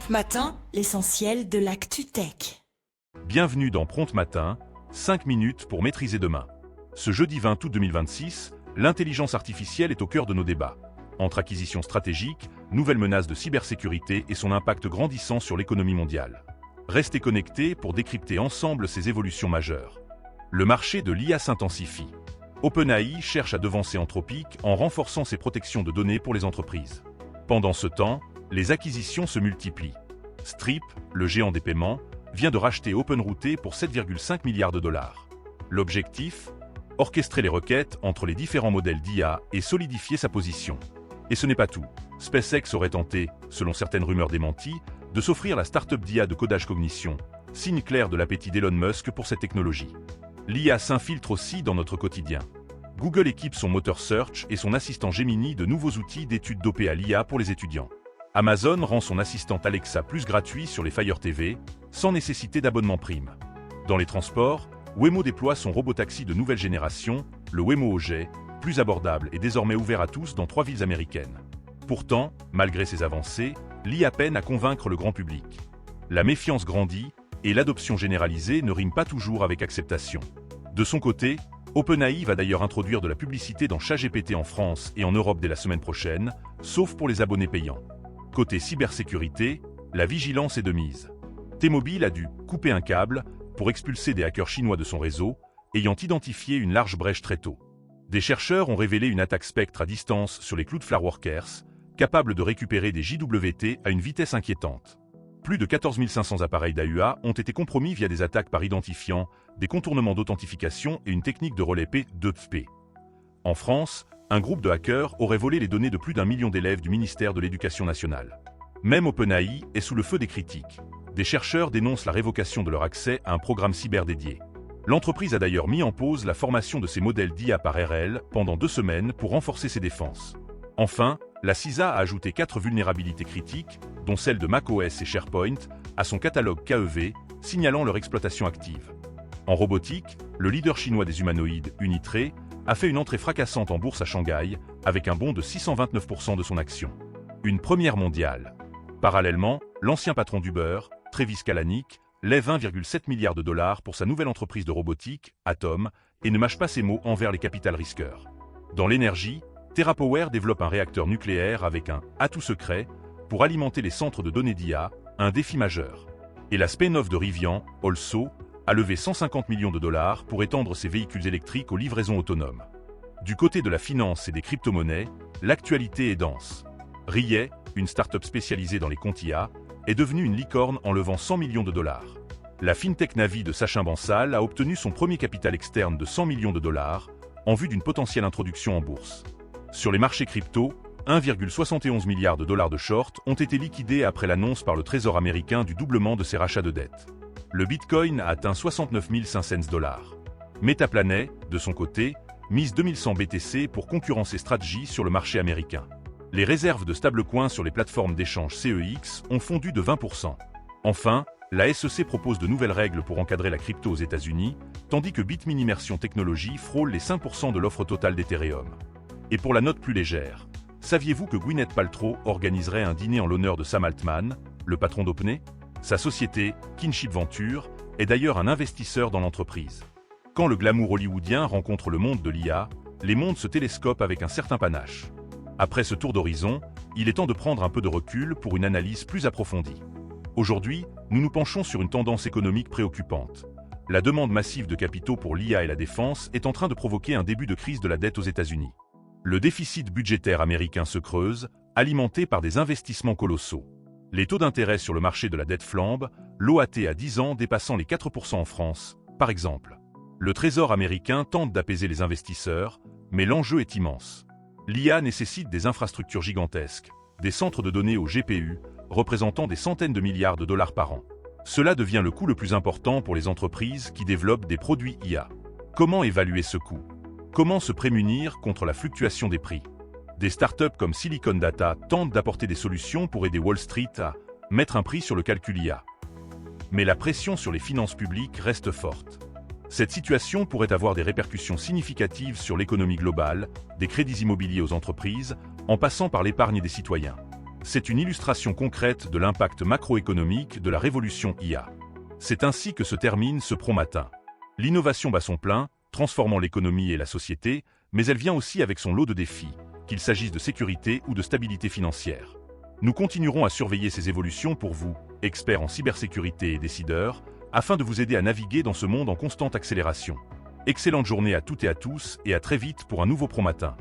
Prompt Matin, l'essentiel de l'actu tech. Bienvenue dans Prompt Matin, 5 minutes pour maîtriser demain. Ce jeudi 20 août 2026, l'intelligence artificielle est au cœur de nos débats. Entre acquisitions stratégiques, nouvelles menaces de cybersécurité et son impact grandissant sur l'économie mondiale. Restez connectés pour décrypter ensemble ces évolutions majeures. Le marché de l'IA s'intensifie. OpenAI cherche à devancer Anthropic en renforçant ses protections de données pour les entreprises. Pendant ce temps, les acquisitions se multiplient. Stripe, le géant des paiements, vient de racheter OpenRouter pour 7,5 milliards de dollars. L'objectif ? Orchestrer les requêtes entre les différents modèles d'IA et solidifier sa position. Et ce n'est pas tout. SpaceX aurait tenté, selon certaines rumeurs démenties, de s'offrir la start-up d'IA de codage cognition, signe clair de l'appétit d'Elon Musk pour cette technologie. L'IA s'infiltre aussi dans notre quotidien. Google équipe son moteur Search et son assistant Gemini de nouveaux outils d'études dopés à l'IA pour les étudiants. Amazon rend son assistant Alexa plus gratuit sur les Fire TV, sans nécessité d'abonnement Prime. Dans les transports, Waymo déploie son robotaxi de nouvelle génération, le Waymo OG, plus abordable et désormais ouvert à tous dans 3 villes américaines. Pourtant, malgré ces avancées, l'IA peine à convaincre le grand public. La méfiance grandit et l'adoption généralisée ne rime pas toujours avec acceptation. De son côté, OpenAI va d'ailleurs introduire de la publicité dans ChatGPT en France et en Europe dès la semaine prochaine, sauf pour les abonnés payants. Côté cybersécurité, la vigilance est de mise. T-Mobile a dû couper un câble pour expulser des hackers chinois de son réseau, ayant identifié une large brèche très tôt. Des chercheurs ont révélé une attaque spectre à distance sur les Cloudflare Workers, capable de récupérer des JWT à une vitesse inquiétante. Plus de 14 500 appareils d'AUA ont été compromis via des attaques par identifiant, des contournements d'authentification et une technique de relais P2P. En France, un groupe de hackers aurait volé les données de plus d'1 million d'élèves du ministère de l'Éducation nationale. Même OpenAI est sous le feu des critiques. Des chercheurs dénoncent la révocation de leur accès à un programme cyber dédié. L'entreprise a d'ailleurs mis en pause la formation de ses modèles d'IA par RL pendant 2 semaines pour renforcer ses défenses. Enfin, la CISA a ajouté 4 vulnérabilités critiques, dont celle de macOS et SharePoint, à son catalogue KEV, signalant leur exploitation active. En robotique, le leader chinois des humanoïdes, Unitree, a fait une entrée fracassante en bourse à Shanghai, avec un bond de 629% de son action. Une première mondiale. Parallèlement, l'ancien patron d'Uber, Travis Kalanick, lève 1,7 milliard de dollars pour sa nouvelle entreprise de robotique, Atom, et ne mâche pas ses mots envers les capital risqueurs. Dans l'énergie, TerraPower développe un réacteur nucléaire avec un atout secret pour alimenter les centres de données d'IA, un défi majeur. Et la spin-off de Rivian, Also, a levé 150 millions de dollars pour étendre ses véhicules électriques aux livraisons autonomes. Du côté de la finance et des crypto-monnaies, l'actualité est dense. Riet, une start-up spécialisée dans les comptes IA, est devenue une licorne en levant 100 millions de dollars. La fintech Navi de Sachin Bansal a obtenu son premier capital externe de 100 millions de dollars en vue d'une potentielle introduction en bourse. Sur les marchés crypto, 1,71 milliard de dollars de short ont été liquidés après l'annonce par le Trésor américain du doublement de ses rachats de dettes. Le Bitcoin a atteint 69 500 dollars. Metaplanet, de son côté, mise 2100 BTC pour concurrencer Strategy sur le marché américain. Les réserves de stablecoins sur les plateformes d'échange CEX ont fondu de 20%. Enfin, la SEC propose de nouvelles règles pour encadrer la crypto aux États-Unis, tandis que Bitmin Immersion Technology frôle les 5% de l'offre totale d'Ethereum. Et pour la note plus légère, saviez-vous que Gwyneth Paltrow organiserait un dîner en l'honneur de Sam Altman, le patron d'OpenAI ? Sa société, Kinship Venture, est d'ailleurs un investisseur dans l'entreprise. Quand le glamour hollywoodien rencontre le monde de l'IA, les mondes se télescopent avec un certain panache. Après ce tour d'horizon, il est temps de prendre un peu de recul pour une analyse plus approfondie. Aujourd'hui, nous nous penchons sur une tendance économique préoccupante. La demande massive de capitaux pour l'IA et la défense est en train de provoquer un début de crise de la dette aux États-Unis. Le déficit budgétaire américain se creuse, alimenté par des investissements colossaux. Les taux d'intérêt sur le marché de la dette flambent, l'OAT à 10 ans dépassant les 4% en France, par exemple. Le Trésor américain tente d'apaiser les investisseurs, mais l'enjeu est immense. L'IA nécessite des infrastructures gigantesques, des centres de données au GPU, représentant des centaines de milliards de dollars par an. Cela devient le coût le plus important pour les entreprises qui développent des produits IA. Comment évaluer ce coût ? Comment se prémunir contre la fluctuation des prix ? Des startups comme Silicon Data tentent d'apporter des solutions pour aider Wall Street à mettre un prix sur le calcul IA. Mais la pression sur les finances publiques reste forte. Cette situation pourrait avoir des répercussions significatives sur l'économie globale, des crédits immobiliers aux entreprises, en passant par l'épargne des citoyens. C'est une illustration concrète de l'impact macroéconomique de la révolution IA. C'est ainsi que se termine ce Prompt Matin. L'innovation bat son plein, transformant l'économie et la société, mais elle vient aussi avec son lot de défis, qu'il s'agisse de sécurité ou de stabilité financière. Nous continuerons à surveiller ces évolutions pour vous, experts en cybersécurité et décideurs, afin de vous aider à naviguer dans ce monde en constante accélération. Excellente journée à toutes et à tous et à très vite pour un nouveau Prompt Matin.